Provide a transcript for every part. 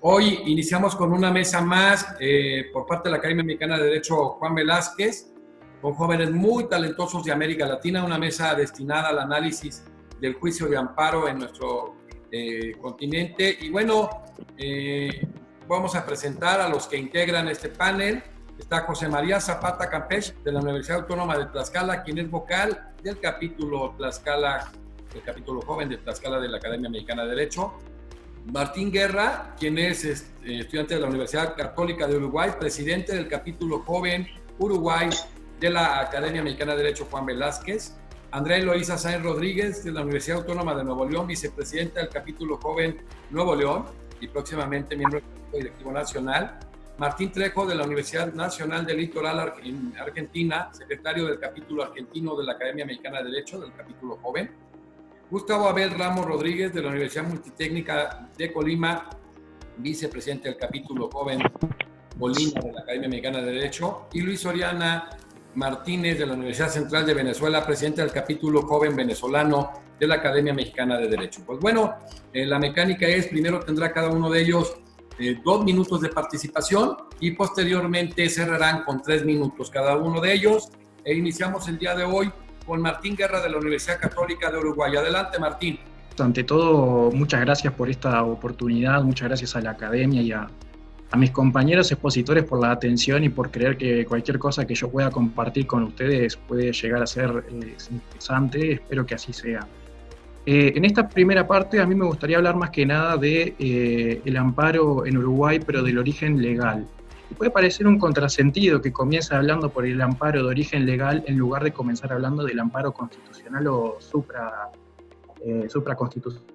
Hoy iniciamos con una mesa más por parte de la Academia Mexicana de Derecho Juan Velázquez, con jóvenes muy talentosos de América Latina, una mesa destinada al análisis del juicio de amparo en nuestro continente. Y bueno, vamos a presentar a los que integran este panel. Está José María Zapata Campech, de la Universidad Autónoma de Tlaxcala, quien es vocal del capítulo Tlaxcala, el capítulo joven de Tlaxcala de la Academia Mexicana de Derecho. Martín Guerra, quien es estudiante de la Universidad Católica de Uruguay, presidente del capítulo joven Uruguay de la Academia Mexicana de Derecho Juan Velázquez. Andrea Eloísa Sáenz Rodríguez, de la Universidad Autónoma de Nuevo León, vicepresidenta del capítulo joven Nuevo León y próximamente miembro del Consejo Directivo Nacional. Martín Trejo, de la Universidad Nacional del Litoral en Argentina, secretario del capítulo argentino de la Academia Mexicana de Derecho, del capítulo joven. Gustavo Abel Ramos Rodríguez, de la Universidad Multitécnica de Colima, vicepresidente del capítulo joven Colima de la Academia Mexicana de Derecho, y Luis Oriana Martínez, de la Universidad Central de Venezuela, presidente del capítulo joven venezolano de la Academia Mexicana de Derecho. Pues bueno, la mecánica es, primero tendrá cada uno de ellos 2 minutos de participación y posteriormente cerrarán con 3 minutos cada uno de ellos. E iniciamos el día de hoy con Martín Guerra, de la Universidad Católica de Uruguay. Adelante, Martín. Ante todo, muchas gracias por esta oportunidad, muchas gracias a la Academia y a mis compañeros expositores por la atención y por creer que cualquier cosa que yo pueda compartir con ustedes puede llegar a ser interesante. Espero que así sea. En esta primera parte a mí me gustaría hablar más que nada de el amparo en Uruguay, pero del origen legal. Puede parecer un contrasentido que comience hablando por el amparo de origen legal en lugar de comenzar hablando del amparo constitucional o supraconstitucional.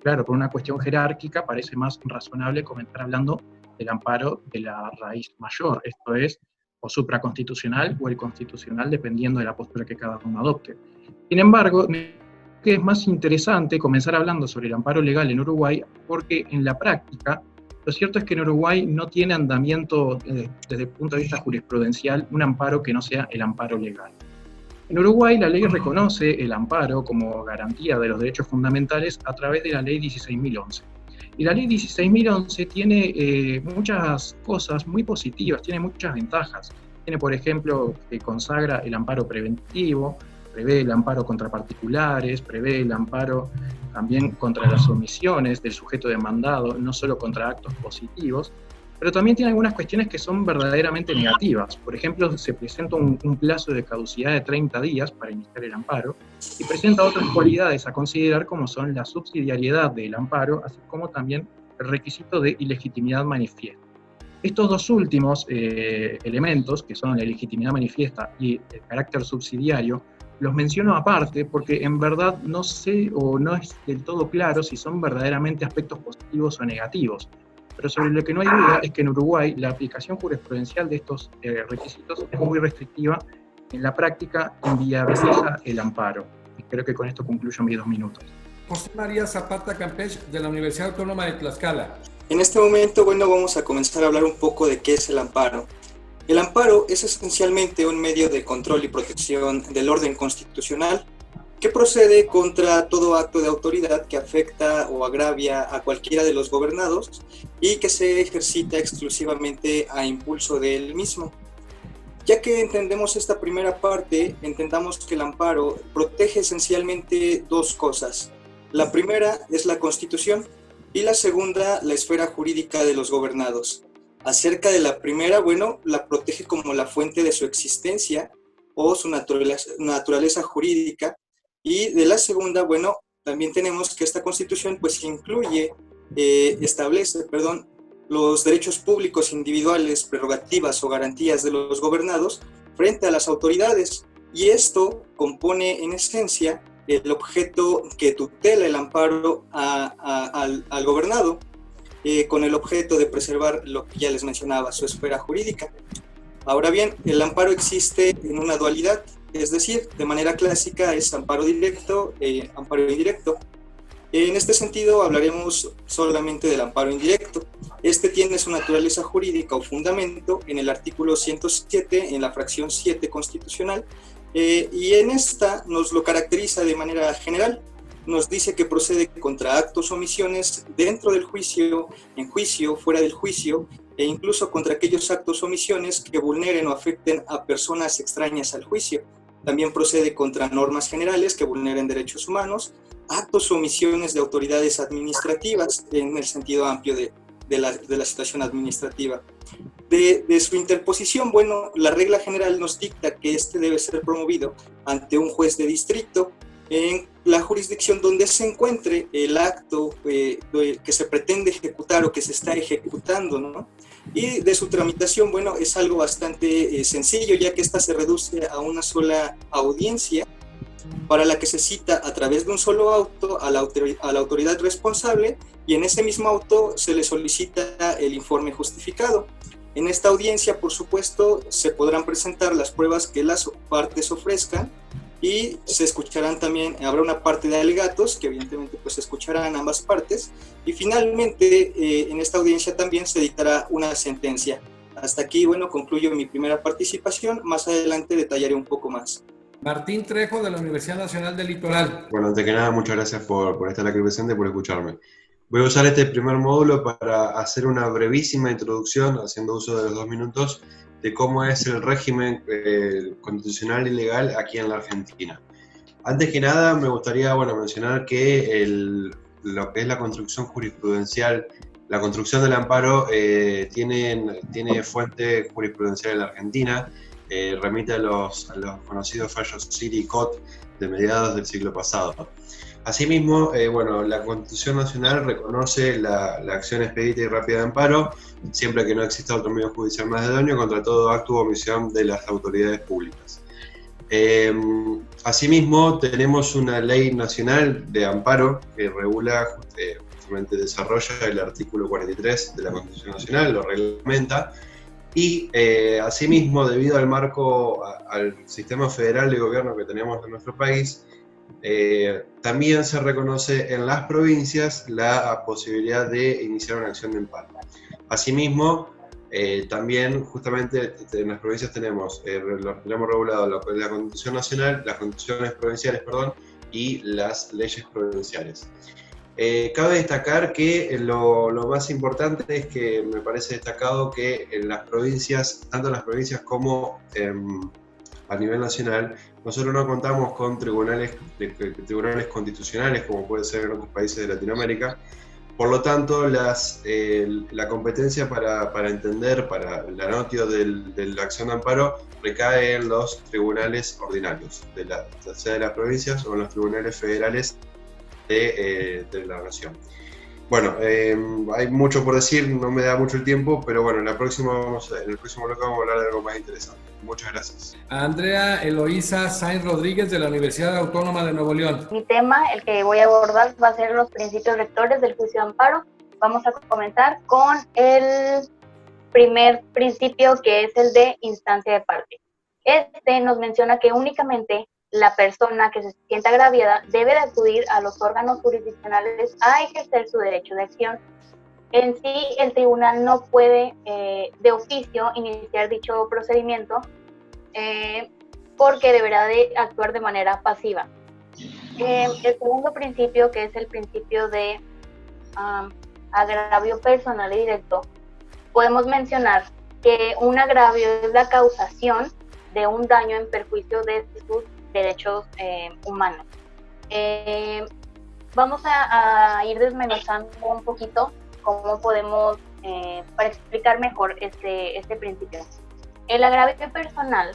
Claro, por una cuestión jerárquica parece más razonable comenzar hablando del amparo de la raíz mayor, esto es, o supraconstitucional o el constitucional, dependiendo de la postura que cada uno adopte. Sin embargo, que es más interesante comenzar hablando sobre el amparo legal en Uruguay, porque en la práctica, lo cierto es que en Uruguay no tiene andamiento desde el punto de vista jurisprudencial un amparo que no sea el amparo legal. En Uruguay la ley reconoce el amparo como garantía de los derechos fundamentales a través de la ley 16.011. Y la ley 16.011 tiene muchas cosas muy positivas, tiene muchas ventajas. Tiene, por ejemplo, que consagra el amparo preventivo, prevé el amparo contra particulares, prevé el amparo también contra las omisiones del sujeto demandado, no solo contra actos positivos, pero también tiene algunas cuestiones que son verdaderamente negativas. Por ejemplo, se presenta un plazo de caducidad de 30 días para iniciar el amparo y presenta otras cualidades a considerar como son la subsidiariedad del amparo, así como también el requisito de ilegitimidad manifiesta. Estos dos últimos elementos, que son la ilegitimidad manifiesta y el carácter subsidiario, los menciono aparte porque en verdad no sé o no es del todo claro si son verdaderamente aspectos positivos o negativos. Pero sobre lo que no hay duda es que en Uruguay la aplicación jurisprudencial de estos requisitos es muy restrictiva. En la práctica inviabiliza el amparo. Y creo que con esto concluyo mis 2 minutos. José María Zapata Campech, de la Universidad Autónoma de Tlaxcala. En este momento, vamos a comenzar a hablar un poco de qué es el amparo. El amparo es esencialmente un medio de control y protección del orden constitucional que procede contra todo acto de autoridad que afecta o agravia a cualquiera de los gobernados y que se ejercita exclusivamente a impulso del mismo. Ya que entendemos esta primera parte, entendamos que el amparo protege esencialmente 2 cosas. La primera es la Constitución y la segunda, la esfera jurídica de los gobernados. Acerca de la primera, la protege como la fuente de su existencia o su naturaleza jurídica, y de la segunda, también tenemos que esta Constitución establece los derechos públicos individuales, prerrogativas o garantías de los gobernados frente a las autoridades, y esto compone en esencia el objeto que tutela el amparo al gobernado, con el objeto de preservar lo que ya les mencionaba, su esfera jurídica. Ahora bien, el amparo existe en una dualidad, es decir, de manera clásica es amparo directo e amparo indirecto. En este sentido hablaremos solamente del amparo indirecto. Este tiene su naturaleza jurídica o fundamento en el artículo 107, en la fracción 7 constitucional, y en esta nos lo caracteriza de manera general. nos dice que procede contra actos o omisiones dentro del juicio, en juicio, fuera del juicio, e incluso contra aquellos actos o omisiones que vulneren o afecten a personas extrañas al juicio. También procede contra normas generales que vulneren derechos humanos, actos o omisiones de autoridades administrativas, en el sentido amplio de la situación administrativa. De su interposición, bueno, la regla general nos dicta que este debe ser promovido ante un juez de distrito en la jurisdicción donde se encuentre el acto que se pretende ejecutar o que se está ejecutando, ¿no? Y de su tramitación, bueno, es algo bastante sencillo, ya que esta se reduce a una sola audiencia para la que se cita a través de un solo auto a la autoridad responsable, y en ese mismo auto se le solicita el informe justificado. En esta audiencia, por supuesto, se podrán presentar las pruebas que las partes ofrezcan, y se escucharán también, habrá una parte de alegatos que evidentemente pues se escucharán ambas partes, y finalmente en esta audiencia también se dictará una sentencia. Hasta aquí, bueno, concluyo mi primera participación. Más adelante detallaré un poco más. Martín Trejo, de la Universidad Nacional del Litoral. Bueno, antes que nada, muchas gracias por estar aquí presente y por escucharme. Voy a usar este primer módulo para hacer una brevísima introducción, haciendo uso de los 2 minutos, de cómo es el régimen constitucional y legal aquí en la Argentina. Antes que nada, me gustaría mencionar que lo que es la construcción jurisprudencial, la construcción del amparo tiene fuente jurisprudencial en la Argentina, remite a los conocidos fallos Siri y Cot de mediados del siglo pasado. Asimismo, la Constitución Nacional reconoce la acción expedita y rápida de amparo, siempre que no exista otro medio judicial más idóneo, contra todo acto o omisión de las autoridades públicas. Asimismo, tenemos una ley nacional de amparo que regula, justamente desarrolla el artículo 43 de la Constitución Nacional, lo reglamenta, y asimismo, debido al marco, al sistema federal de gobierno que tenemos en nuestro país, también se reconoce en las provincias la posibilidad de iniciar una acción de amparo. Asimismo, también justamente en las provincias tenemos regulado lo que es la Constitución Nacional, las constituciones provinciales, y las leyes provinciales. Cabe destacar que lo más importante es que me parece destacado que en las provincias, tanto en las provincias como a nivel nacional, nosotros no contamos con tribunales constitucionales como puede ser en otros países de Latinoamérica. Por lo tanto, la competencia para entender, para la notio de la acción de amparo, recae en los tribunales ordinarios, ya sea de las provincias o en los tribunales federales de la nación. Bueno, hay mucho por decir, no me da mucho el tiempo, pero bueno, en el próximo bloque vamos a hablar de algo más interesante. Muchas gracias. Andrea Eloísa Sainz Rodríguez, de la Universidad Autónoma de Nuevo León. Mi tema, el que voy a abordar, va a ser los principios rectores del juicio de amparo. Vamos a comenzar con el primer principio, que es el de instancia de parte. Este nos menciona que únicamente la persona que se sienta agraviada debe de acudir a los órganos jurisdiccionales a ejercer su derecho de acción. En sí, el tribunal no puede de oficio iniciar dicho procedimiento porque deberá de actuar de manera pasiva. El segundo principio, que es el principio de agravio personal y directo, podemos mencionar que un agravio es la causación de un daño en perjuicio de sus derechos humanos. Vamos a ir desmenuzando un poquito cómo podemos, para explicar mejor este principio. El agravio personal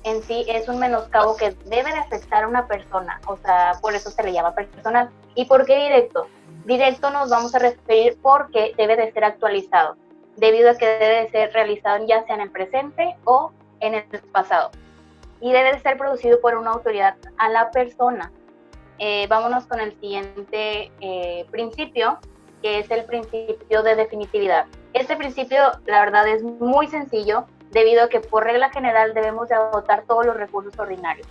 en sí es un menoscabo que debe de afectar a una persona, o sea, por eso se le llama personal. ¿Y por qué directo? Directo nos vamos a referir porque debe de ser actualizado, debido a que debe de ser realizado ya sea en el presente o en el pasado, y debe de ser producido por una autoridad a la persona. Vámonos con el siguiente principio, que es el principio de definitividad. Este principio, la verdad, es muy sencillo, debido a que por regla general debemos de agotar todos los recursos ordinarios.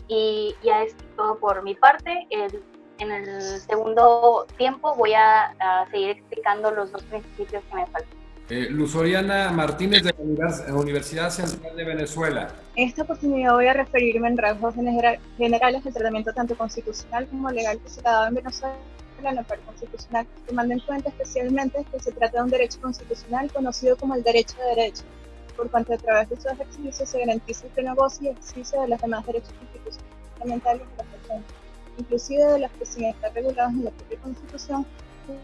Y ya es todo por mi parte. En el segundo tiempo voy a seguir explicando los dos principios que me faltan. Luz Oriana Martínez de la Universidad Central de Venezuela. En esta oportunidad voy a referirme en rasgos generales al tratamiento tanto constitucional como legal que se ha dado en Venezuela en el amparo constitucional, tomando en cuenta especialmente que se trata de un derecho constitucional conocido como el derecho de derecho, por cuanto a través de su ejercicio se garantiza el pleno goce y ejercicio de los demás derechos constitucionales fundamentales de las personas, inclusive de los que sin estar regulados en la propia Constitución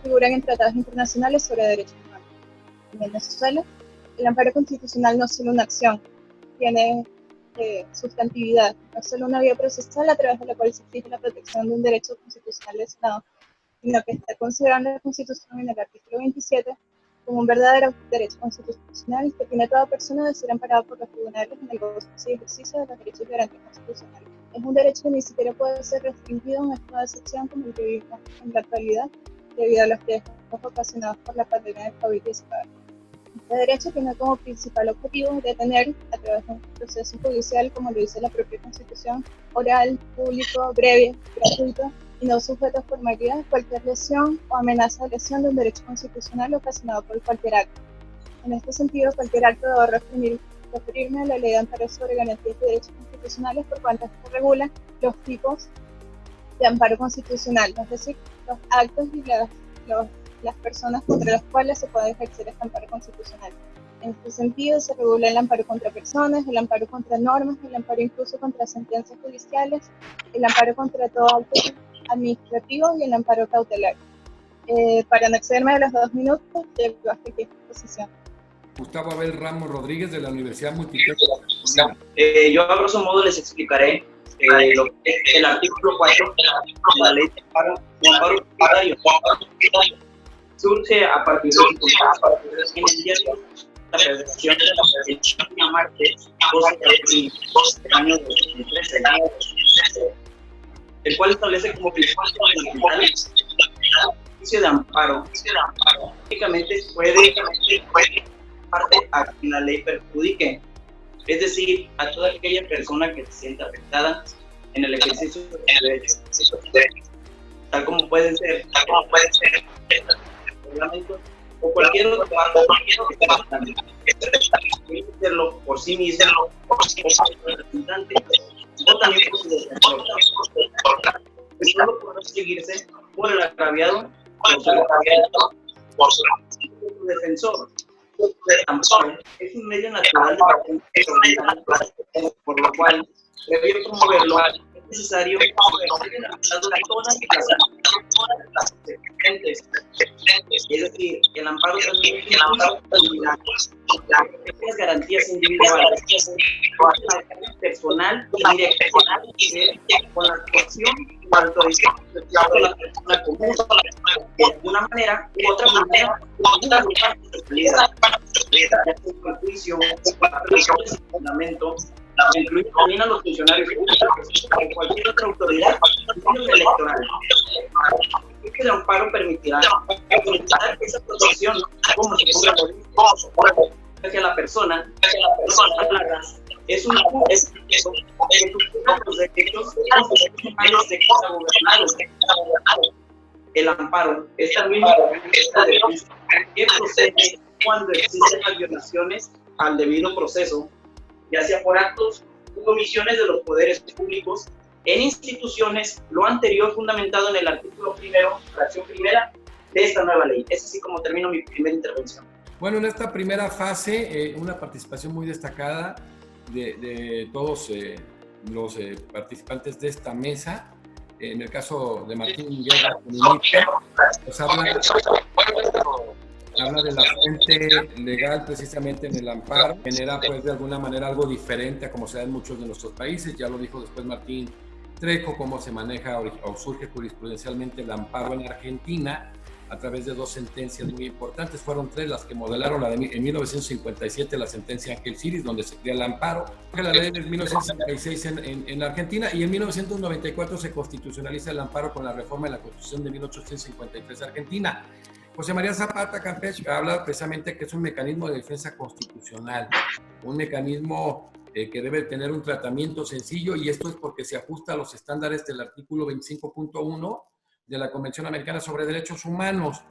figuran en tratados internacionales sobre derechos humanos. En Venezuela, el amparo constitucional no es solo una acción, tiene sustantividad, no es solo una vía procesal a través de la cual se exige la protección de un derecho constitucional del Estado, sino que está considerando la Constitución en el artículo 27 como un verdadero derecho constitucional que tiene toda persona de ser amparada por los tribunales en el goce y ejercicio de los derechos y garantías constitucionales. Es un derecho que ni siquiera puede ser restringido a un estado de excepción como el que vivimos en la actualidad, debido a los riesgos ocasionados por la pandemia del COVID-19. Este derecho tiene como principal objetivo detener, a través de un proceso judicial, como lo dice la propia Constitución, oral, público, breve, gratuito y no sujeto a formalidad, cualquier lesión o amenaza de lesión de un derecho constitucional ocasionado por cualquier acto. En este sentido, cualquier acto debe referirme a la Ley de Amparo sobre Garantías de Derechos Constitucionales, por cuanto esto regula los tipos de amparo constitucional, es decir, los actos y las personas contra las cuales se puede ejercer este amparo constitucional. En este sentido, se regula el amparo contra personas, el amparo contra normas, el amparo incluso contra sentencias judiciales, el amparo contra todo acto administrativo y el amparo cautelar. Para no excederme de los 2 minutos, llego hasta aquí esta exposición. Gustavo Abel Ramos Rodríguez de la Universidad Multitécnica. Yo a grosso modo les explicaré lo que es el artículo 4 de la ley de amparo comunitario. Surge a partir de en el día de la redacción de la Federación de Marte, 12 del año 2013, el cual establece como principal fundamental el juicio de amparo. Prácticamente puede parte a quien la ley perjudique, es decir, a toda aquella persona que se sienta afectada en el ejercicio de sus derechos, tal como pueden ser reglamentos o cualquier otro que hacerlo por sí mismo, por su representante, o también por su defensor. Solo podrá seguirse por el agraviado, por su defensor. Es un medio natural de por lo cual debe promoverlo. Es necesario que todas las existentes. Es decir, el amparo también las garantías individuales, personal y directa, con la actuación y la autorización de la persona común, de alguna manera u otra manera, el juicio, el fundamento, incluye también a los funcionarios públicos, a cualquier otra autoridad electoral. El amparo permitirá esa protección como se ponga hacia la persona, es un los derechos de cada gobernado. El amparo es también que procede cuando existen las violaciones al debido proceso, ya sea por actos u omisiones de los poderes públicos en instituciones, lo anterior fundamentado en el artículo primero, fracción primera de esta nueva ley. Es así como termino mi primera intervención. Bueno, en esta primera fase, una participación muy destacada de todos los participantes de esta mesa. En el caso de Martín Guerra, pues habla de la fuente legal precisamente en el amparo, genera pues de alguna manera algo diferente a como se da en muchos de nuestros países. Ya lo dijo después Martín Trejo, cómo se maneja o surge jurisprudencialmente el amparo en Argentina a través de 2 sentencias muy importantes. Fueron 3 las que modelaron la de en 1957, la sentencia Ángel Siris, donde se crea el amparo, la ley de 1966 en Argentina, y en 1994 se constitucionaliza el amparo con la reforma de la Constitución de 1853 Argentina. José María Zapata Campeche habla precisamente que es un mecanismo de defensa constitucional, un mecanismo que debe tener un tratamiento sencillo, y esto es porque se ajusta a los estándares del artículo 25.1 de la Convención Americana sobre Derechos Humanos.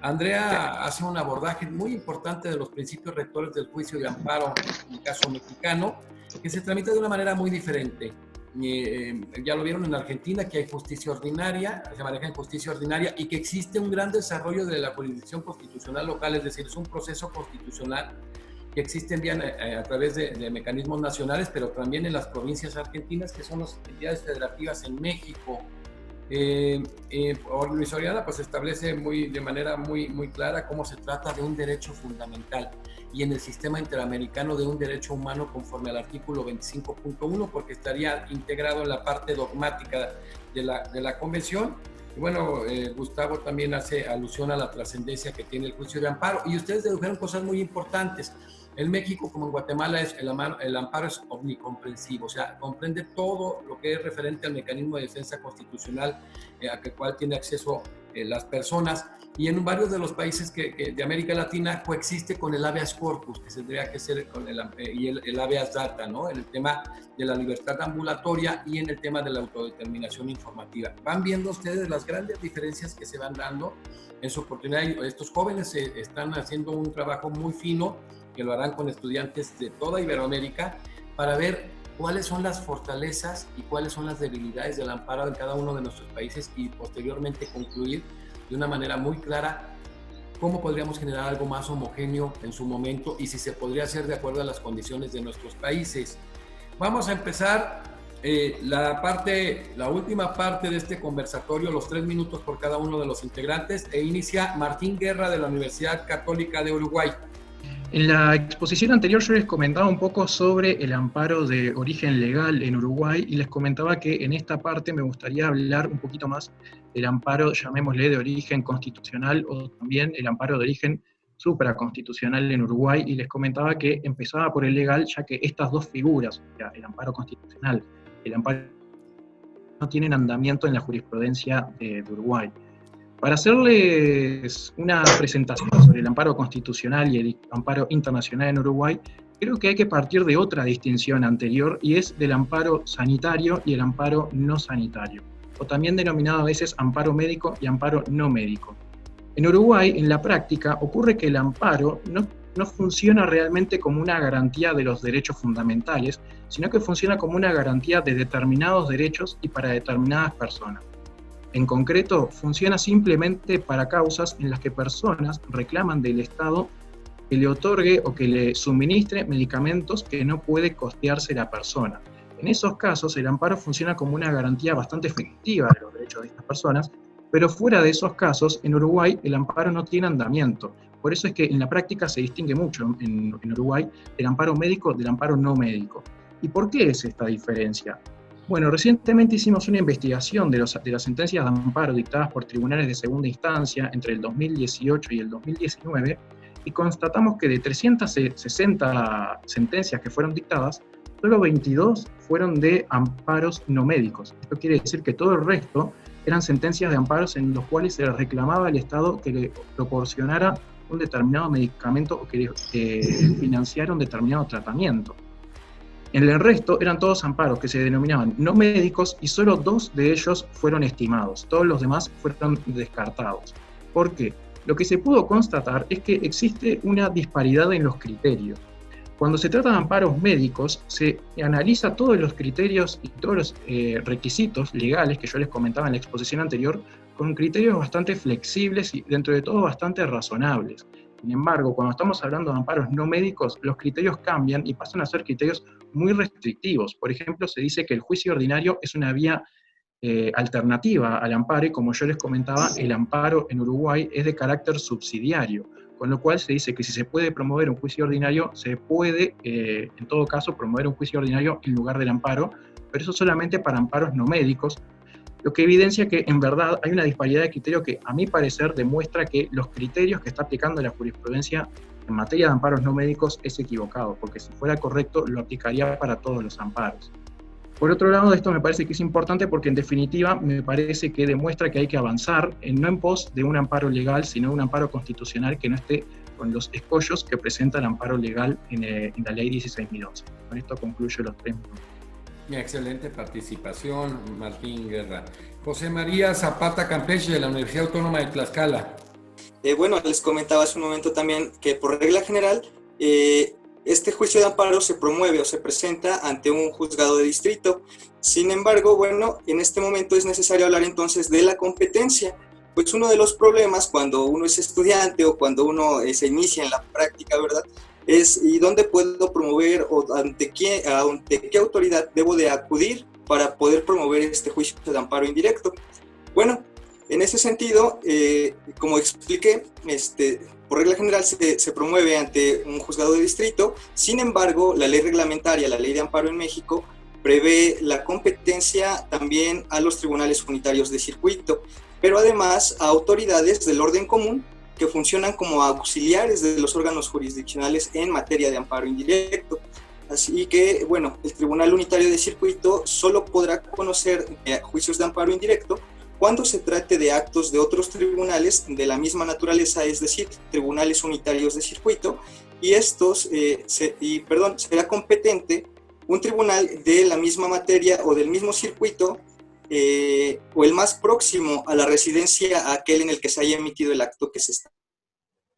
Andrea hace un abordaje muy importante de los principios rectores del juicio de amparo en el caso mexicano, que se tramita de una manera muy diferente. Ya lo vieron en Argentina, que hay justicia ordinaria, se maneja en justicia ordinaria, y que existe un gran desarrollo de la jurisdicción constitucional local, es decir, es un proceso constitucional que existe a través de mecanismos nacionales, pero también en las provincias argentinas, que son las entidades federativas en México. Luis Oriana pues establece de manera muy clara cómo se trata de un derecho fundamental y en el sistema interamericano de un derecho humano conforme al artículo 25.1, porque estaría integrado en la parte dogmática de la convención. Y bueno, Gustavo también hace alusión a la trascendencia que tiene el juicio de amparo, y ustedes dedujeron cosas muy importantes. En México, como en Guatemala, el amparo es omnicomprensivo, o sea, comprende todo lo que es referente al mecanismo de defensa constitucional al cual tiene acceso las personas, y en varios de los países de América Latina coexiste con el habeas corpus, que tendría que ser con el habeas data, ¿no? En el tema de la libertad ambulatoria y en el tema de la autodeterminación informativa. Van viendo ustedes las grandes diferencias que se van dando en su oportunidad. Estos jóvenes están haciendo un trabajo muy fino, que lo harán con estudiantes de toda Iberoamérica, para ver cuáles son las fortalezas y cuáles son las debilidades del amparo en cada uno de nuestros países, y posteriormente concluir de una manera muy clara cómo podríamos generar algo más homogéneo en su momento y si se podría hacer de acuerdo a las condiciones de nuestros países. Vamos a empezar la última parte de este conversatorio, los 3 minutos por cada uno de los integrantes, e inicia Martín Guerra de la Universidad Católica de Uruguay. En la exposición anterior yo les comentaba un poco sobre el amparo de origen legal en Uruguay, y les comentaba que en esta parte me gustaría hablar un poquito más del amparo, llamémosle, de origen constitucional, o también el amparo de origen supraconstitucional en Uruguay, y les comentaba que empezaba por el legal, ya que estas dos figuras, el amparo constitucional y el amparo, no tienen andamiento en la jurisprudencia de Uruguay. Para hacerles una presentación sobre el amparo constitucional y el amparo internacional en Uruguay, creo que hay que partir de otra distinción anterior, y es del amparo sanitario y el amparo no sanitario, o también denominado a veces amparo médico y amparo no médico. En Uruguay, en la práctica, ocurre que el amparo no funciona realmente como una garantía de los derechos fundamentales, sino que funciona como una garantía de determinados derechos y para determinadas personas. En concreto, funciona simplemente para causas en las que personas reclaman del Estado que le otorgue o que le suministre medicamentos que no puede costearse la persona. En esos casos, el amparo funciona como una garantía bastante efectiva de los derechos de estas personas, pero fuera de esos casos, en Uruguay el amparo no tiene andamiento. Por eso es que en la práctica se distingue mucho en Uruguay el amparo médico del amparo no médico. ¿Y por qué es esta diferencia? Bueno, recientemente hicimos una investigación de las sentencias de amparo dictadas por tribunales de segunda instancia entre el 2018 y el 2019, y constatamos que de 360 sentencias que fueron dictadas, solo 22 fueron de amparos no médicos. Esto quiere decir que todo el resto eran sentencias de amparos en los cuales se le reclamaba al Estado que le proporcionara un determinado medicamento o que le financiara un determinado tratamiento. En el resto eran todos amparos que se denominaban no médicos, y solo 2 de ellos fueron estimados. Todos los demás fueron descartados. ¿Por qué? Lo que se pudo constatar es que existe una disparidad en los criterios. Cuando se trata de amparos médicos, se analiza todos los criterios y todos los requisitos legales que yo les comentaba en la exposición anterior, con criterios bastante flexibles y dentro de todo bastante razonables. Sin embargo, cuando estamos hablando de amparos no médicos, los criterios cambian y pasan a ser criterios muy restrictivos. Por ejemplo, se dice que el juicio ordinario es una vía alternativa al amparo, y como yo les comentaba, el amparo en Uruguay es de carácter subsidiario, con lo cual se dice que si se puede promover un juicio ordinario, se puede, en todo caso, promover un juicio ordinario en lugar del amparo, pero eso solamente para amparos no médicos, lo que evidencia que en verdad hay una disparidad de criterio que, a mi parecer, demuestra que los criterios que está aplicando la jurisprudencia en materia de amparos no médicos es equivocado, porque si fuera correcto lo aplicaría para todos los amparos. Por otro lado, esto me parece que es importante porque en definitiva me parece que demuestra que hay que avanzar no en pos de un amparo legal, sino un amparo constitucional que no esté con los escollos que presenta el amparo legal en la ley 16.011. Con esto concluyo los 3 minutos. Excelente participación, Martín Guerra. José María Zapata Campeche, de la Universidad Autónoma de Tlaxcala. Bueno, les comentaba hace un momento también que por regla general, este juicio de amparo se promueve o se presenta ante un juzgado de distrito. Sin embargo, bueno, en este momento es necesario hablar entonces de la competencia. Pues uno de los problemas cuando uno es estudiante o cuando uno se inicia en la práctica, ¿verdad? Es ¿y dónde puedo promover o ante qué autoridad debo de acudir para poder promover este juicio de amparo indirecto? Bueno, en ese sentido, como expliqué, por regla general se promueve ante un juzgado de distrito. Sin embargo, la ley reglamentaria, la ley de amparo en México, prevé la competencia también a los tribunales unitarios de circuito, pero además a autoridades del orden común que funcionan como auxiliares de los órganos jurisdiccionales en materia de amparo indirecto. Así que, bueno, el Tribunal Unitario de Circuito solo podrá conocer juicios de amparo indirecto cuando se trate de actos de otros tribunales de la misma naturaleza, es decir, tribunales unitarios de circuito, y estos, será competente un tribunal de la misma materia o del mismo circuito, o el más próximo a la residencia, aquel en el que se haya emitido el acto que se está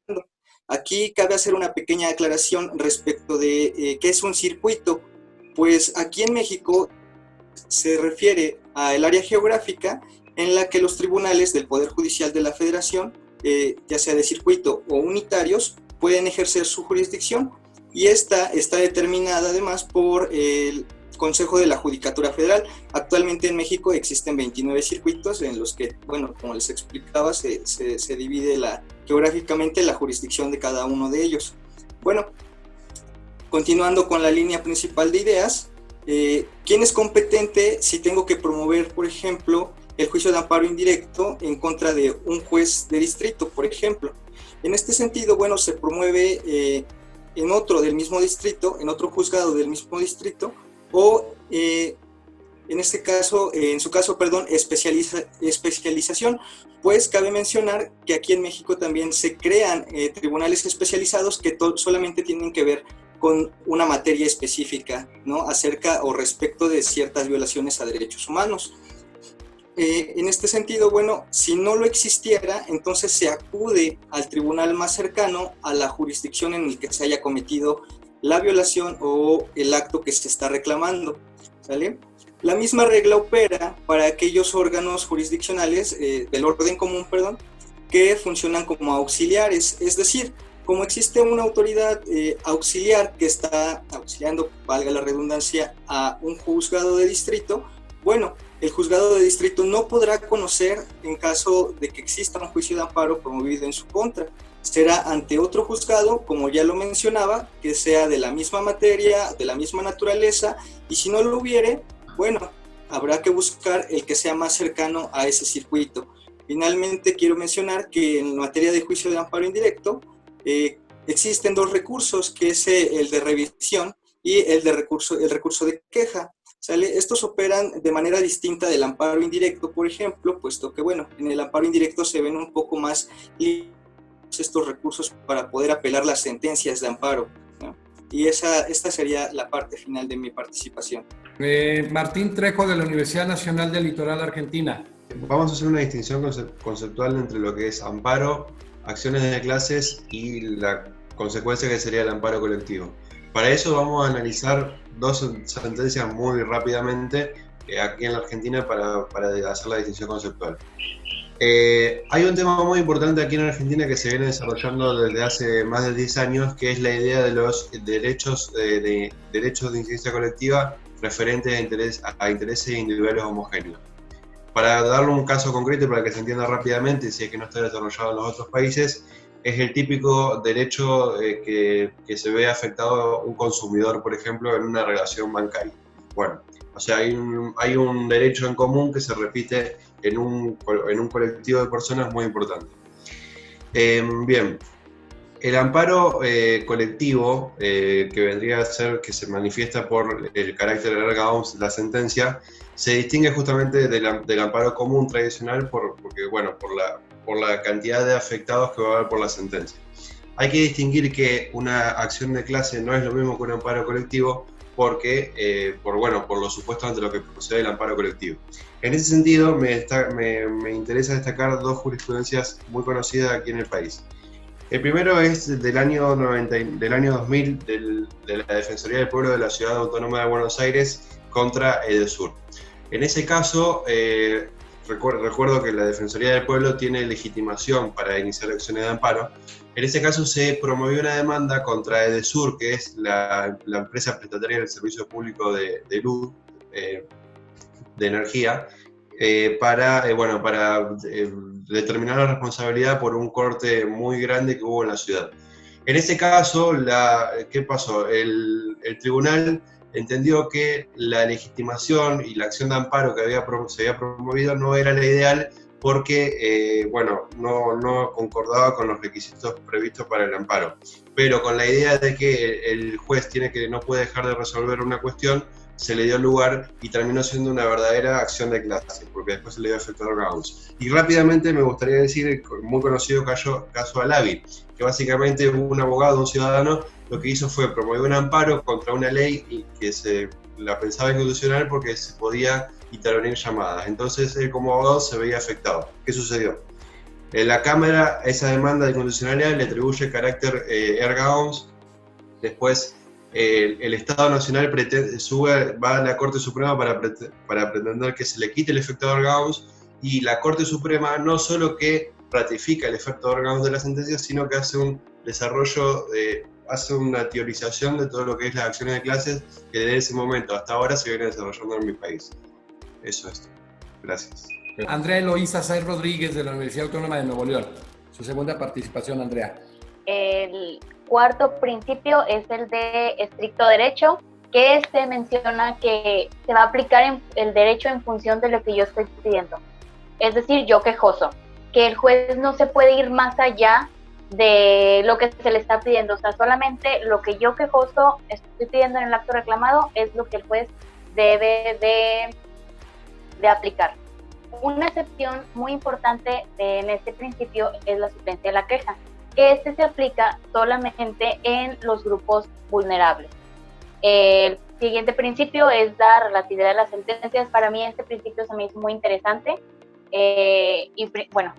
dando. Aquí cabe hacer una pequeña aclaración respecto de qué es un circuito. Pues aquí en México se refiere al área geográfica en la que los tribunales del Poder Judicial de la Federación, ya sea de circuito o unitarios, pueden ejercer su jurisdicción, y esta está determinada además por el Consejo de la Judicatura Federal. Actualmente en México existen 29 circuitos en los que, bueno, como les explicaba, se divide geográficamente la jurisdicción de cada uno de ellos. Bueno, continuando con la línea principal de ideas, ¿quién es competente si tengo que promover, por ejemplo, el juicio de amparo indirecto en contra de un juez de distrito, por ejemplo? En este sentido, bueno, se promueve en otro del mismo distrito, en otro juzgado del mismo distrito, o en este caso, en su caso, perdón, especialización, pues cabe mencionar que aquí en México también se crean tribunales especializados que solamente tienen que ver con una materia específica, ¿no?, acerca o respecto de ciertas violaciones a derechos humanos. En este sentido, bueno, si no lo existiera, entonces se acude al tribunal más cercano a la jurisdicción en el que se haya cometido la violación o el acto que se está reclamando, ¿sale? La misma regla opera para aquellos órganos jurisdiccionales del orden común, perdón, que funcionan como auxiliares, es decir, como existe una autoridad auxiliar que está auxiliando, valga la redundancia, a un juzgado de distrito, bueno, el juzgado de distrito no podrá conocer en caso de que exista un juicio de amparo promovido en su contra. Será ante otro juzgado, como ya lo mencionaba, que sea de la misma materia, de la misma naturaleza, y si no lo hubiere, bueno, habrá que buscar el que sea más cercano a ese circuito. Finalmente, quiero mencionar que en materia de juicio de amparo indirecto, existen dos recursos, que es el de revisión y el recurso de queja, ¿sale? Estos operan de manera distinta del amparo indirecto, por ejemplo, puesto que, bueno, en el amparo indirecto se ven un poco más estos recursos para poder apelar las sentencias de amparo, ¿no? Y esta sería la parte final de mi participación. Martín Trejo, de la Universidad Nacional del Litoral Argentina. Vamos a hacer una distinción conceptual entre lo que es amparo, acciones de clases y la consecuencia que sería el amparo colectivo. Para eso vamos a analizar dos sentencias muy rápidamente aquí en la Argentina para hacer la distinción conceptual. Hay un tema muy importante aquí en Argentina que se viene desarrollando desde hace más de 10 años, que es la idea de los derechos de incidencia colectiva referentes a intereses individuales homogéneos. Para darle un caso concreto para que se entienda rápidamente, si es que no está desarrollado en los otros países, es el típico derecho que se ve afectado un consumidor, por ejemplo, en una relación bancaria. Bueno, o sea, hay un derecho en común que se repite en un colectivo de personas muy importante. Bien, el amparo colectivo, que vendría a ser que se manifiesta por el carácter alargado de la sentencia, se distingue justamente del amparo común tradicional porque, bueno, por la cantidad de afectados que va a haber por la sentencia. Hay que distinguir que una acción de clase no es lo mismo que un amparo colectivo, porque, por lo supuesto ante lo que procede el amparo colectivo. En ese sentido, me interesa destacar dos jurisprudencias muy conocidas aquí en el país. El primero es del año 2000 de la Defensoría del Pueblo de la Ciudad Autónoma de Buenos Aires contra Edesur. En ese caso, recuerdo que la Defensoría del Pueblo tiene legitimación para iniciar acciones de amparo. En ese caso se promovió una demanda contra Edesur, que es la empresa prestataria del servicio público de luz, de energía, para determinar la responsabilidad por un corte muy grande que hubo en la ciudad. En ese caso, ¿qué pasó? El tribunal entendió que la legitimación y la acción de amparo que se había promovido no era la ideal porque no concordaba con los requisitos previstos para el amparo. Pero con la idea de que el juez no puede dejar de resolver una cuestión, se le dio lugar y terminó siendo una verdadera acción de clase, porque después se le dio efectuador Gauss. Y rápidamente me gustaría decir el muy conocido caso Alavi, que básicamente un abogado, un ciudadano, lo que hizo fue promover un amparo contra una ley y que se la pensaba inconstitucional porque se podía intervenir llamadas. Entonces él como abogado se veía afectado. ¿Qué sucedió? La Cámara esa demanda de inconstitucionalidad le atribuye carácter erga omnes. Después el Estado Nacional va a la Corte Suprema para pretender que se le quite el efecto erga omnes, y la Corte Suprema no solo que ratifica el efecto erga omnes de la sentencia, sino que hace un desarrollo, hace una teorización de todo lo que es las acciones de clases que desde ese momento hasta ahora se viene desarrollando en mi país. Eso es. Gracias. Andrea Eloísa Sáenz Rodríguez, de la Universidad Autónoma de Nuevo León. Su segunda participación, Andrea. El cuarto principio es el de estricto derecho, que se menciona que se va a aplicar el derecho en función de lo que yo estoy pidiendo. Es decir, yo quejoso, que el juez no se puede ir más allá de lo que se le está pidiendo. O sea, solamente lo que yo quejoso estoy pidiendo en el acto reclamado es lo que el juez debe de aplicar. Una excepción muy importante en este principio es la suplencia de la queja, que se aplica solamente en los grupos vulnerables. El siguiente principio es la relatividad de las sentencias. Para mí este principio se me hizo muy interesante.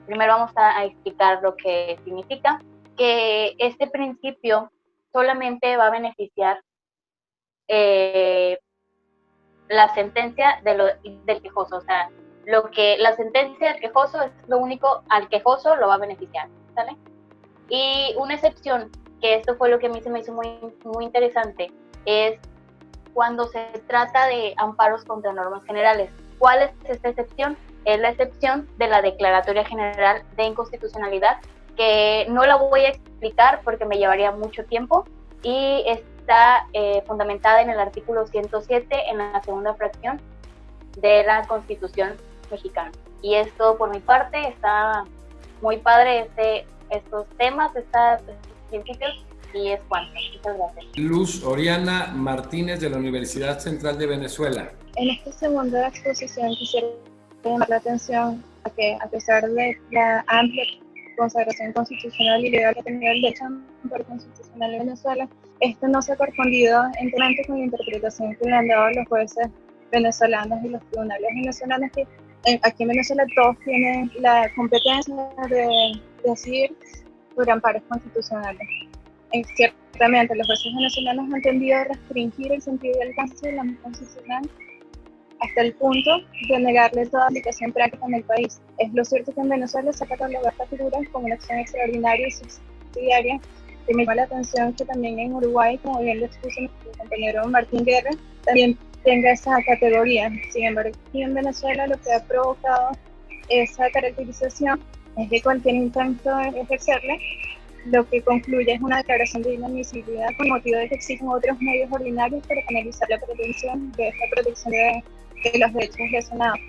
Primero vamos a explicar lo que significa, que este principio solamente va a beneficiar la sentencia del quejoso. O sea, la sentencia del quejoso es lo único, al quejoso lo va a beneficiar, ¿sale? Y una excepción, que esto fue lo que a mí se me hizo muy, muy interesante, es cuando se trata de amparos contra normas generales. ¿Cuál es esta excepción? Es la excepción de la Declaratoria General de Inconstitucionalidad, que no la voy a explicar porque me llevaría mucho tiempo, y está fundamentada en el artículo 107, en la segunda fracción de la Constitución mexicana. Y esto por mi parte. Está muy padre estos temas, estos principios, y es cuanto. Muchas gracias. Luz Oriana Martínez, de la Universidad Central de Venezuela. En esta segunda exposición quisiera llamar la atención a que, a pesar de la amplia consagración constitucional y legal que ha tenido el derecho amparo constitucional en Venezuela, esto no se ha correspondido enteramente con la interpretación que le han dado los jueces venezolanos y los tribunales venezolanos, que aquí en Venezuela todos tienen la competencia de decidir sobre amparos constitucionales. Ciertamente los jueces venezolanos han tendido a restringir el sentido y alcance del amparo constitucional hasta el punto de negarle toda aplicación práctica en el país. Es lo cierto que en Venezuela se ha catalogado esta figura como una acción extraordinaria y subsidiaria, que me llama la atención que también en Uruguay, como bien lo expuso nuestro compañero Martín Guerra, también tenga esa categoría. Sin embargo, aquí en Venezuela lo que ha provocado esa caracterización es que cualquier intento de ejercerla, lo que concluye es una declaración de inadmisibilidad con motivo de que existen otros medios ordinarios para canalizar la pretensión de esta protección de los derechos lesionados.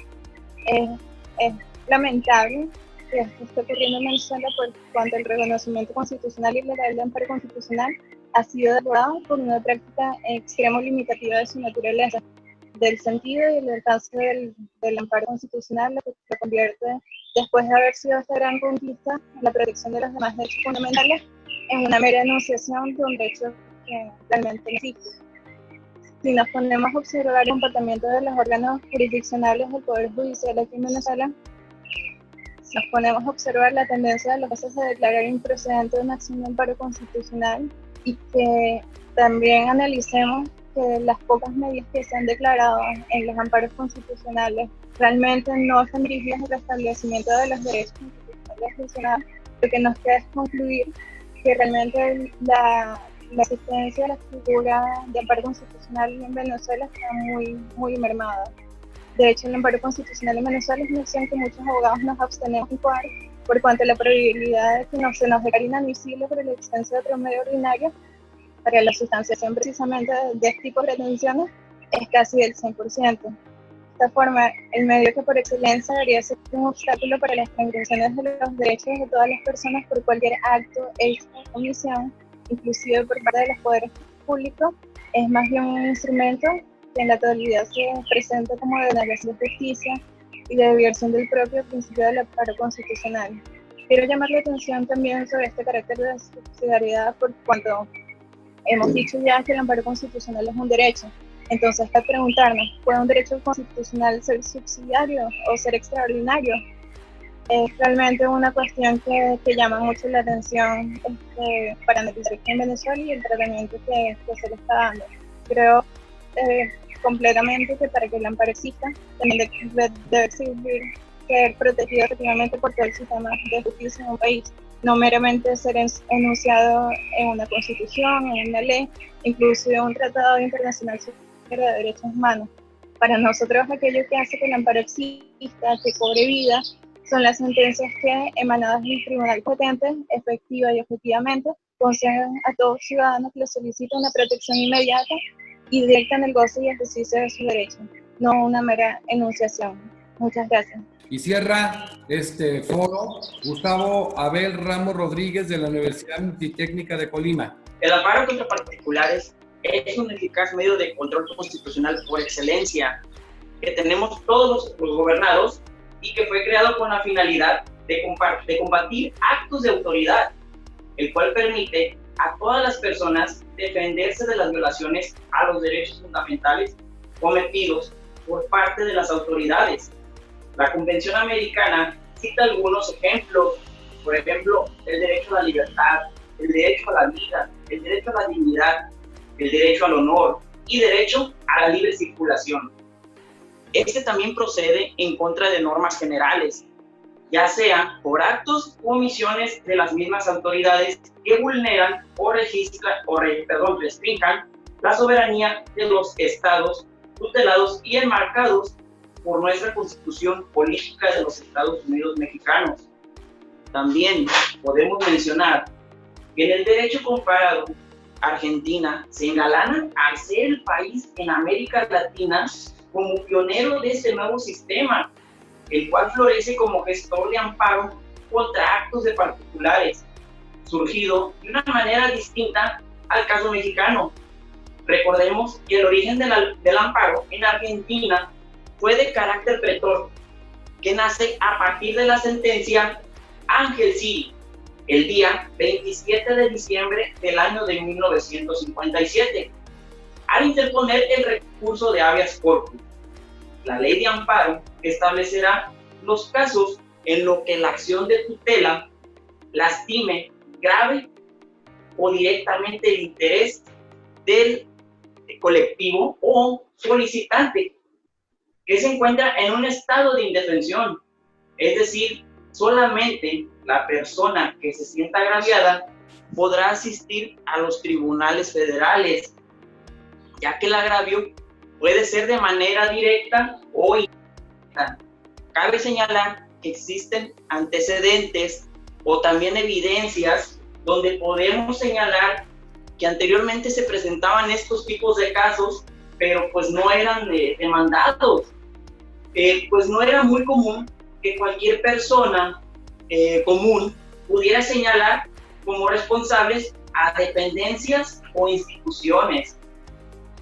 Es lamentable que esto esté ocurriendo en Venezuela por cuanto el reconocimiento constitucional y legal de amparo constitucional ha sido derogado por una práctica extremo limitativa de su naturaleza, del sentido y el alcance del amparo constitucional, lo que lo convierte, después de haber sido esta gran conquista, la protección de los demás derechos fundamentales, en una mera enunciación de un derecho que realmente no existe. si nos ponemos a observar el comportamiento de los órganos jurisdiccionales del Poder Judicial aquí en Venezuela, nos ponemos a observar la tendencia de los casos de declarar improcedente una acción de amparo constitucional y que también analicemos que las pocas medidas que se han declarado en los amparos constitucionales realmente no están dirigidas al restablecimiento de los derechos constitucionales mencionados. Lo que nos queda es concluir que realmente la existencia de la figura de amparo constitucional en Venezuela está muy mermada. De hecho, el amparo constitucional en Venezuela es una opción que muchos abogados nos abstenemos de jugar por cuanto a la probabilidad de que se nos declare inadmisible por la existencia de otro medio ordinario para la sustanciación precisamente de este tipo de pretensiones es casi del 100%. De esta forma, el medio que por excelencia debería ser un obstáculo para las transgresiones de los derechos de todas las personas por cualquier acto, hecho o omisión, inclusive por parte de los poderes públicos, es más bien un instrumento que en la totalidad se presenta como de denegación de justicia y de violación del propio principio del amparo constitucional. Quiero llamar la atención también sobre este carácter de subsidiariedad por cuanto hemos dicho ya que el amparo constitucional es un derecho. Entonces, para preguntarnos, ¿puede un derecho constitucional ser subsidiario o ser extraordinario? Es realmente una cuestión que llama mucho la atención para analizar aquí en Venezuela y el tratamiento que se le está dando. Creo completamente que para que el amparo exista, también debe ser protegido efectivamente por todo el sistema de justicia en un país, no meramente ser enunciado en una constitución, en una ley, incluso en un tratado internacional de derechos humanos. Para nosotros, aquello que hace que el amparo exista, que cobre vida, son las sentencias que, emanadas del tribunal competente, efectiva y objetivamente, conceden a todo ciudadano que le solicita una protección inmediata y directa en el goce y ejercicio de su derecho, no una mera enunciación. Muchas gracias. Y cierra este foro Gustavo Abel Ramos Rodríguez de la Universidad Multitécnica de Colima. El amparo contra particulares es un eficaz medio de control constitucional por excelencia que tenemos todos los gobernados y que fue creado con la finalidad de combatir actos de autoridad, el cual permite a todas las personas defenderse de las violaciones a los derechos fundamentales cometidos por parte de las autoridades. La Convención Americana cita algunos ejemplos, por ejemplo, el derecho a la libertad, el derecho a la vida, el derecho a la dignidad, el derecho al honor y derecho a la libre circulación. Este también procede en contra de normas generales, ya sea por actos u omisiones de las mismas autoridades que vulneran o restrinjan la soberanía de los estados tutelados y enmarcados por nuestra Constitución Política de los Estados Unidos Mexicanos. También podemos mencionar que en el derecho comparado, Argentina se engalana al ser el país en América Latina como pionero de este nuevo sistema, el cual florece como gestor de amparo contra actos de particulares, surgido de una manera distinta al caso mexicano. Recordemos que el origen del amparo en Argentina fue de carácter pretor, que nace a partir de la sentencia Ángel Siri, el día 27 de diciembre del año de 1957, al interponer el recurso de habeas corpus. La ley de amparo establecerá los casos en los que la acción de tutela lastime grave o directamente el interés del colectivo o solicitante que se encuentra en un estado de indefensión, es decir, solamente la persona que se sienta agraviada podrá asistir a los tribunales federales, ya que el agravio puede ser de manera directa o indirecta. Cabe señalar que existen antecedentes o también evidencias donde podemos señalar que anteriormente se presentaban estos tipos de casos, pero pues no eran demandados. Pues no era muy común que cualquier persona común pudiera señalar como responsables a dependencias o instituciones.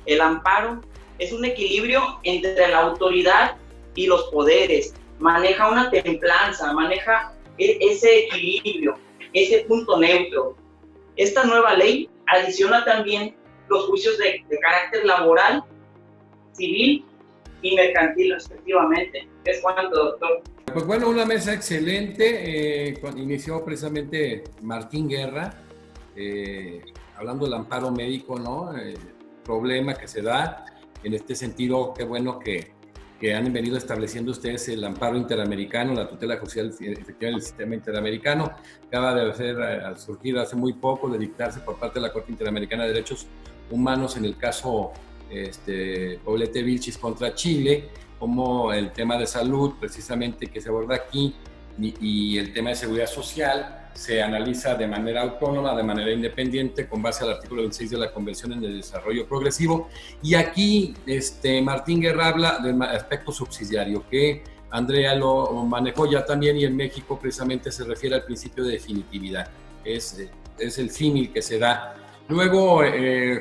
El amparo es un equilibrio entre la autoridad y los poderes, maneja una templanza, maneja ese equilibrio, ese punto neutro. Esta nueva ley adiciona también los juicios de carácter laboral civil y mercantil respectivamente. ¿Es cuánto, doctor? Pues bueno, una mesa excelente. Inició precisamente Martín Guerra, hablando del amparo médico, ¿no? Problema que se da. En este sentido, qué bueno que han venido estableciendo ustedes el amparo interamericano, la tutela judicial efectiva del sistema interamericano. Acaba de surgir hace muy poco, de dictarse por parte de la Corte Interamericana de Derechos Humanos en el caso Poblete Vilchis contra Chile, como el tema de salud, precisamente, que se aborda aquí, y el tema de seguridad social se analiza de manera autónoma, de manera independiente, con base al artículo 26 de la Convención en el Desarrollo Progresivo. Y aquí Martín Guerra habla del aspecto subsidiario, que Andrea lo manejó ya también, y en México precisamente se refiere al principio de definitividad. Es el símil que se da. Luego,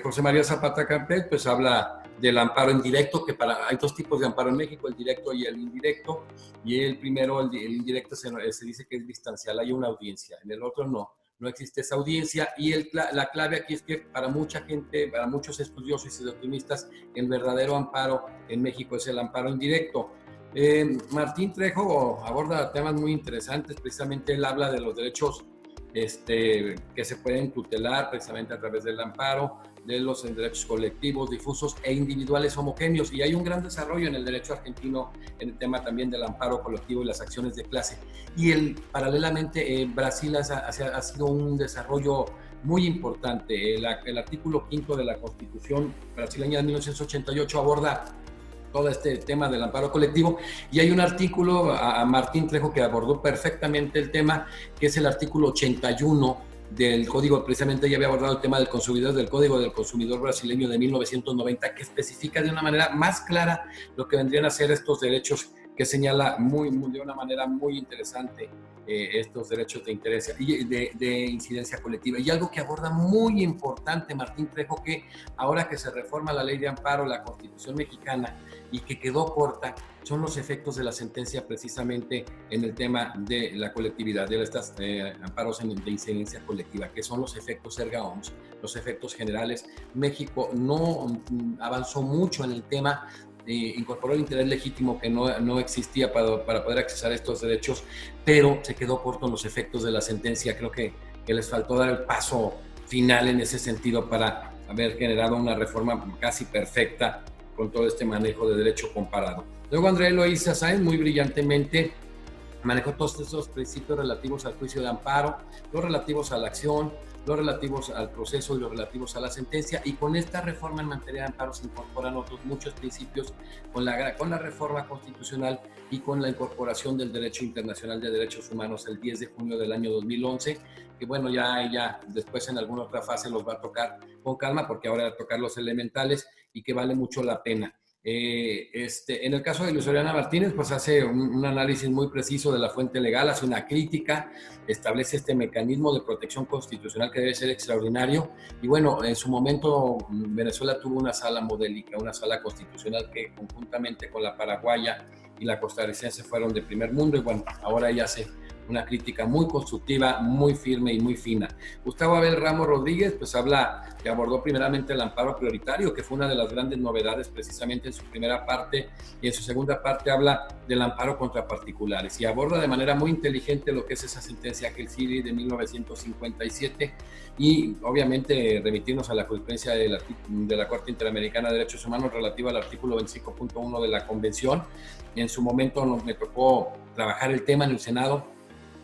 José María Zapata Campet, pues habla del amparo indirecto, que hay dos tipos de amparo en México, el directo y el indirecto, y el primero, el indirecto, se dice que es distancial, hay una audiencia, en el otro no existe esa audiencia, y la clave aquí es que para mucha gente, para muchos estudiosos y optimistas, el verdadero amparo en México es el amparo indirecto. Martín Trejo aborda temas muy interesantes, precisamente él habla de los derechos que se pueden tutelar precisamente a través del amparo, de los derechos colectivos, difusos e individuales homogéneos, y hay un gran desarrollo en el derecho argentino en el tema también del amparo colectivo y las acciones de clase. Y paralelamente Brasil ha sido un desarrollo muy importante. El artículo 5 de la Constitución brasileña de 1988 aborda todo este tema del amparo colectivo, y hay un artículo a Martín Trejo que abordó perfectamente el tema, que es el artículo 81 del Código, precisamente ya había abordado el tema del consumidor, del Código del Consumidor brasileño de 1990, que especifica de una manera más clara lo que vendrían a ser estos derechos, que señala de una manera muy interesante estos derechos de interés y de incidencia colectiva. Y algo que aborda muy importante Martín Trejo, que ahora que se reforma la ley de amparo, la Constitución mexicana, y que quedó corta, son los efectos de la sentencia precisamente en el tema de la colectividad, de estos amparos de incidencia colectiva, que son los efectos erga omnes, los efectos generales. México no avanzó mucho en el tema, incorporó el interés legítimo que no existía para poder accesar a estos derechos, pero se quedó corto en los efectos de la sentencia. Creo que les faltó dar el paso final en ese sentido para haber generado una reforma casi perfecta con todo este manejo de derecho comparado. Luego Andrea Eloísa Sáenz muy brillantemente manejó todos esos principios relativos al juicio de amparo, los relativos a la acción, los relativos al proceso y los relativos a la sentencia, y con esta reforma en materia de amparo se incorporan otros muchos principios con la reforma constitucional y con la incorporación del derecho internacional de derechos humanos el 10 de junio del año 2011, que bueno, ya después en alguna otra fase los va a tocar con calma, porque ahora va a tocar los elementales y que vale mucho la pena. En el caso de Luis Oriana Martínez, pues hace un análisis muy preciso de la fuente legal, hace una crítica, establece este mecanismo de protección constitucional que debe ser extraordinario. Y bueno, en su momento Venezuela tuvo una sala modélica, una sala constitucional que conjuntamente con la paraguaya y la costarricense fueron de primer mundo, y bueno, ahora ella hace una crítica muy constructiva, muy firme y muy fina. Gustavo Abel Ramos Rodríguez pues habla y abordó primeramente el amparo prioritario, que fue una de las grandes novedades precisamente en su primera parte, y en su segunda parte habla del amparo contra particulares, y aborda de manera muy inteligente lo que es esa sentencia Gelsiri de 1957, y obviamente remitirnos a la jurisprudencia de la Corte Interamericana de Derechos Humanos relativa al artículo 25.1 de la Convención. En su momento me tocó trabajar el tema en el Senado,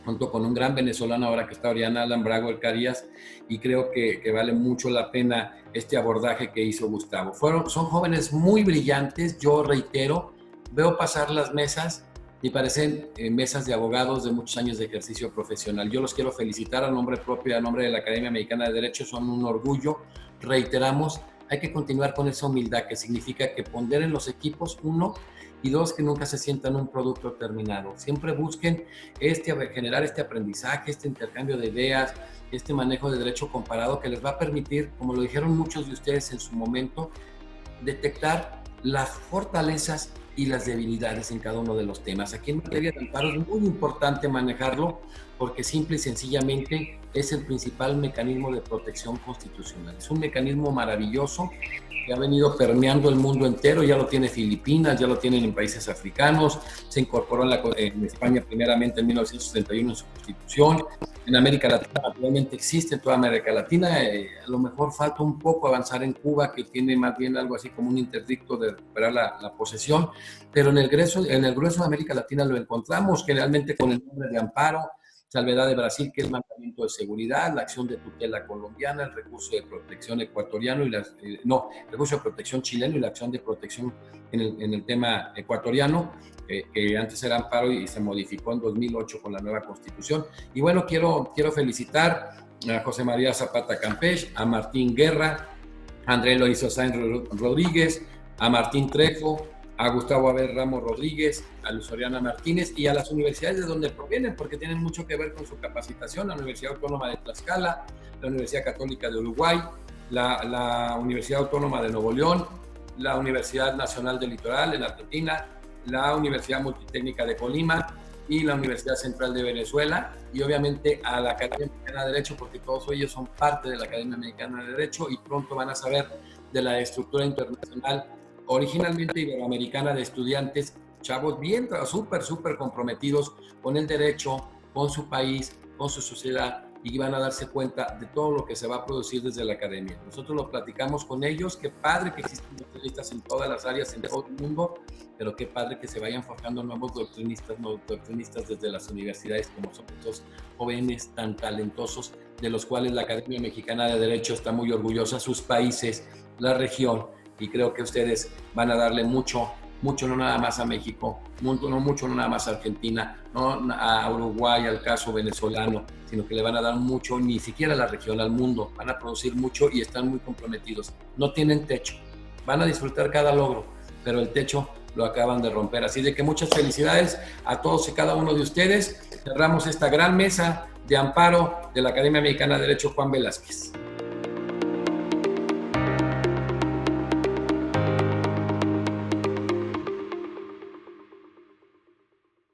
junto con un gran venezolano ahora que está Oriana Alambrago El Carías, y creo que vale mucho la pena este abordaje que hizo Gustavo. Son jóvenes muy brillantes, yo reitero, veo pasar las mesas y parecen mesas de abogados de muchos años de ejercicio profesional. Yo los quiero felicitar a nombre propio, a nombre de la Academia Mexicana de Derecho, son un orgullo. Reiteramos, hay que continuar con esa humildad, que significa que ponderen los equipos, uno, y dos, que nunca se sientan un producto terminado. Siempre busquen generar este aprendizaje, este intercambio de ideas, este manejo de derecho comparado que les va a permitir, como lo dijeron muchos de ustedes en su momento, detectar las fortalezas y las debilidades en cada uno de los temas. Aquí en materia de amparo es muy importante manejarlo, porque simple y sencillamente es el principal mecanismo de protección constitucional. Es un mecanismo maravilloso que ha venido permeando el mundo entero, ya lo tiene Filipinas, ya lo tienen en países africanos, se incorporó en España primeramente en 1971 en su constitución, en América Latina actualmente existe en toda América Latina, a lo mejor falta un poco avanzar en Cuba, que tiene más bien algo así como un interdicto de recuperar la posesión, pero en el grueso de América Latina lo encontramos generalmente con el nombre de amparo, salvedad de Brasil, que es el mandamiento de seguridad, la acción de tutela colombiana, el recurso de protección ecuatoriano y el recurso de protección chileno y la acción de protección en el tema ecuatoriano, que antes era amparo y se modificó en 2008 con la nueva constitución. Y bueno, quiero felicitar a José María Zapata Campech, a Martín Guerra, a Andrés Lorenzo Sáenz Rodríguez, a Martín Trejo, a Gustavo Abel Ramos Rodríguez, a Luz Oriana Martínez y a las universidades de donde provienen, porque tienen mucho que ver con su capacitación, la Universidad Autónoma de Tlaxcala, la Universidad Católica de Uruguay, la Universidad Autónoma de Nuevo León, la Universidad Nacional del Litoral en Argentina, la Universidad Multitécnica de Colima y la Universidad Central de Venezuela, y obviamente a la Academia Mexicana de Derecho, porque todos ellos son parte de la Academia Mexicana de Derecho y pronto van a saber de la estructura internacional originalmente iberoamericana de estudiantes, chavos bien, súper comprometidos con el derecho, con su país, con su sociedad, y van a darse cuenta de todo lo que se va a producir desde la academia. Nosotros lo platicamos con ellos, qué padre que existen doctrinistas en todas las áreas, en todo el mundo, pero qué padre que se vayan forjando nuevos doctrinistas desde las universidades, como son estos jóvenes tan talentosos, de los cuales la Academia Mexicana de Derecho está muy orgullosa, sus países, la región, y creo que ustedes van a darle mucho, no nada más a México, no nada más a Argentina, no a Uruguay, al caso venezolano, sino que le van a dar mucho, ni siquiera a la región, al mundo, van a producir mucho y están muy comprometidos. No tienen techo, van a disfrutar cada logro, pero el techo lo acaban de romper. Así de que muchas felicidades a todos y cada uno de ustedes. Cerramos esta gran mesa de amparo de la Academia Mexicana de Derecho Juan Velázquez.